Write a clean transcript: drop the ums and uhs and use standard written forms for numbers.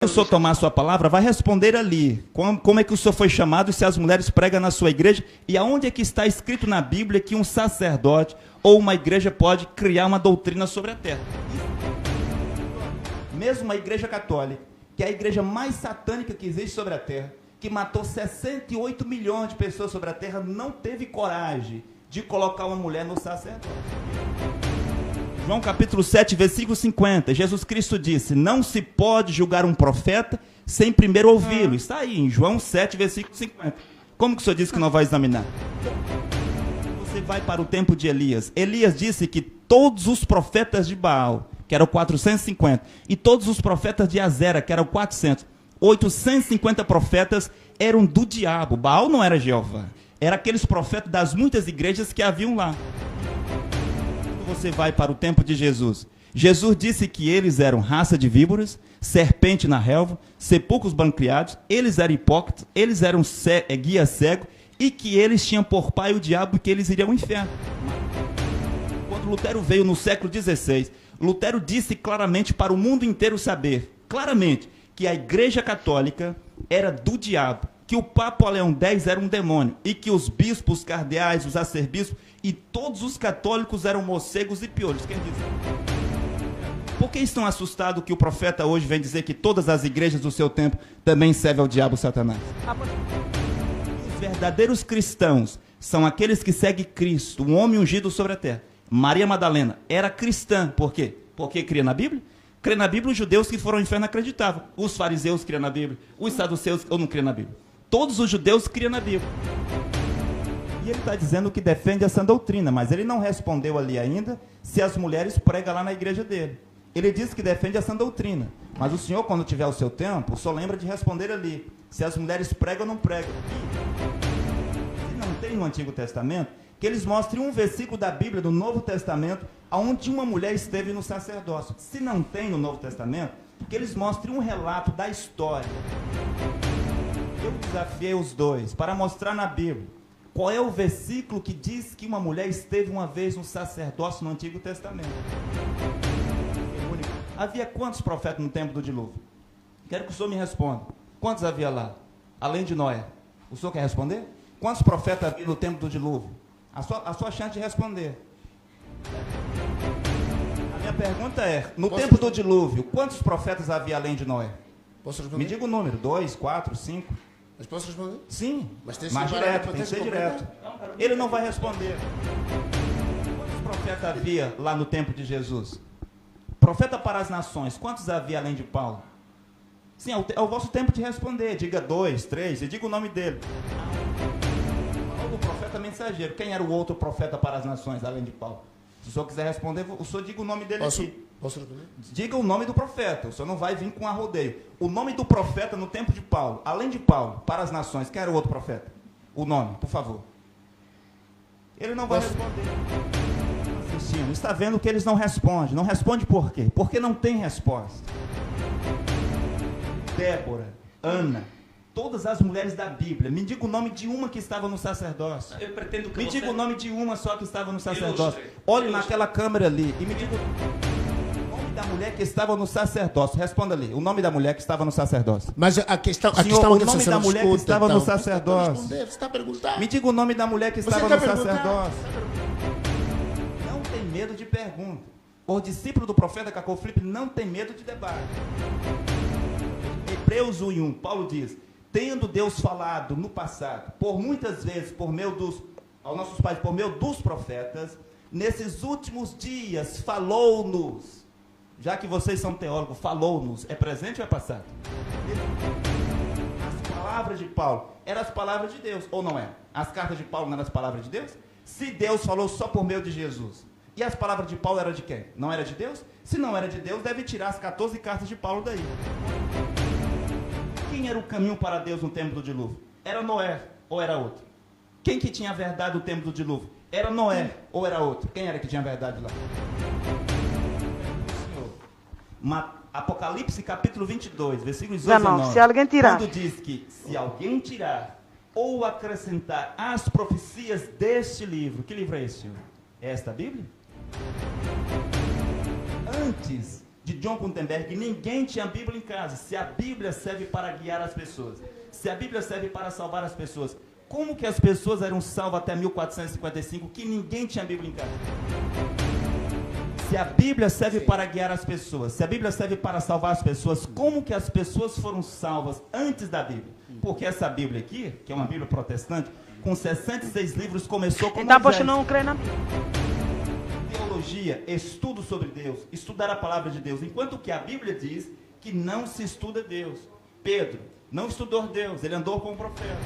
o senhor tomar a sua palavra, vai responder ali. Como é que o senhor foi chamado e se as mulheres pregam na sua igreja? E aonde é que está escrito na Bíblia que um sacerdote ou uma igreja pode criar uma doutrina sobre a terra? Mesmo a igreja católica, que é a igreja mais satânica que existe sobre a terra, que matou 68 milhões de pessoas sobre a terra, não teve coragem de colocar uma mulher no sacerdócio. João capítulo 7, versículo 50, Jesus Cristo disse, não se pode julgar um profeta sem primeiro ouvi-lo. Está aí, em João 7, versículo 50. Como que o senhor disse que não vai examinar? Você vai para o tempo de Elias. Elias disse que todos os profetas de Baal, que eram 450, e todos os profetas de Azera, que eram 400, 850 profetas eram do diabo. Baal não era Jeová. Era aqueles profetas das muitas igrejas que haviam lá. Você vai para o tempo de Jesus. Jesus disse que eles eram raça de víboras, serpente na relva, sepulcros banqueados, eles eram hipócritas, eles eram guia cego e que eles tinham por pai o diabo e que eles iriam ao inferno. Quando Lutero veio no século XVI, Lutero disse claramente para o mundo inteiro saber, claramente, que a Igreja Católica era do diabo, que o Papa Leão X era um demônio e que os bispos, os cardeais, os arcebispos e todos os católicos eram morcegos e piolhos. Quer dizer, por que estão assustados que o profeta hoje vem dizer que todas as igrejas do seu tempo também servem ao diabo Satanás? Os verdadeiros cristãos são aqueles que seguem Cristo, um homem ungido sobre a terra. Maria Madalena era cristã. Por quê? Porque cria na Bíblia? Crê na Bíblia, os judeus que foram ao inferno acreditavam. Os fariseus criam na Bíblia. Os saduceus não criam na Bíblia. Todos os judeus criam na Bíblia. E ele está dizendo que defende essa doutrina, mas ele não respondeu ali ainda se as mulheres pregam lá na igreja dele. Ele disse que defende essa doutrina, mas o senhor, quando tiver o seu tempo, só lembra de responder ali, se as mulheres pregam ou não pregam. Se não tem no Antigo Testamento, que eles mostrem um versículo da Bíblia, do Novo Testamento, onde uma mulher esteve no sacerdócio. Se não tem no Novo Testamento, que eles mostrem um relato da história. Eu desafiei os dois para mostrar na Bíblia qual é o versículo que diz que uma mulher esteve uma vez no sacerdócio no Antigo Testamento. Havia quantos profetas no tempo do dilúvio? Quero que o senhor me responda. Quantos havia lá? Além de Noé. O senhor quer responder? Quantos profetas havia no tempo do dilúvio? A sua chance de responder. A minha pergunta é, no tempo do dilúvio, quantos profetas havia além de Noé? Posso responder? Me diga o número, 2, 4, 5. Mas posso responder? Sim, mas direto, tem que ser direto. Ele não vai responder. Quantos profetas havia lá no tempo de Jesus? Profeta para as nações, quantos havia além de Paulo? Sim, é o vosso tempo de responder. Diga 2, 3, e diga o nome dele. Paulo, o profeta mensageiro. Quem era o outro profeta para as nações, além de Paulo? Se o senhor quiser responder, o senhor diga o nome dele aqui. Posso responder? Diga o nome do profeta, o senhor não vai vir com arrodeio. O nome do profeta no tempo de Paulo, além de Paulo, para as nações, quem era o outro profeta? O nome, por favor. Ele não vai responder. Assistindo, está vendo que eles não respondem. Não responde por quê? Porque não tem resposta. Débora, Ana, todas as mulheres da Bíblia, me diga o nome de uma que estava no sacerdócio. Eu pretendo que me diga o nome de uma só que estava no sacerdócio. Ilustre. Olhe naquela câmera ali e me diga o nome da mulher que estava no sacerdócio. Responda ali, o nome da mulher que estava no sacerdócio. Mas a questão Senhor, o nome da mulher que estava no sacerdócio. Você está perguntando. Me diga o nome da mulher que estava no sacerdócio. Não tem medo de pergunta. O discípulo do profeta Cacau Felipe não tem medo de debate. Hebreus 1:1, Paulo diz: tendo Deus falado no passado, por muitas vezes, aos nossos pais, por meio dos profetas, nesses últimos dias falou-nos. Já que vocês são teólogos, falou-nos. É presente ou é passado? As palavras de Paulo eram as palavras de Deus, ou não é? As cartas de Paulo não eram as palavras de Deus? Se Deus falou só por meio de Jesus, e as palavras de Paulo eram de quem? Não era de Deus? Se não era de Deus, deve tirar as 14 cartas de Paulo daí. Quem era o caminho para Deus no tempo do dilúvio? Era Noé ou era outro? Quem que tinha a verdade no tempo do dilúvio? Era Noé ou era outro? Quem era que tinha a verdade lá? Apocalipse capítulo 22, versículos 2 a 9. Se alguém tirar. Quando diz que se alguém tirar ou acrescentar as profecias deste livro. Que livro é esse, senhor? É esta Bíblia? Antes de John Gutenberg, ninguém tinha Bíblia em casa. Se a Bíblia serve para guiar as pessoas, se a Bíblia serve para salvar as pessoas, como que as pessoas eram salvas até 1455 que ninguém tinha Bíblia em casa? Se a Bíblia serve para guiar as pessoas, se a Bíblia serve para salvar as pessoas, como que as pessoas foram salvas antes da Bíblia? Porque essa Bíblia aqui, que é uma Bíblia protestante, com 66 livros, começou com Então, Moisés. poxa, não crê na Teologia, estudo sobre Deus, estudar a palavra de Deus, enquanto que a Bíblia diz que não se estuda Deus. Pedro não estudou Deus, ele andou com o profeta.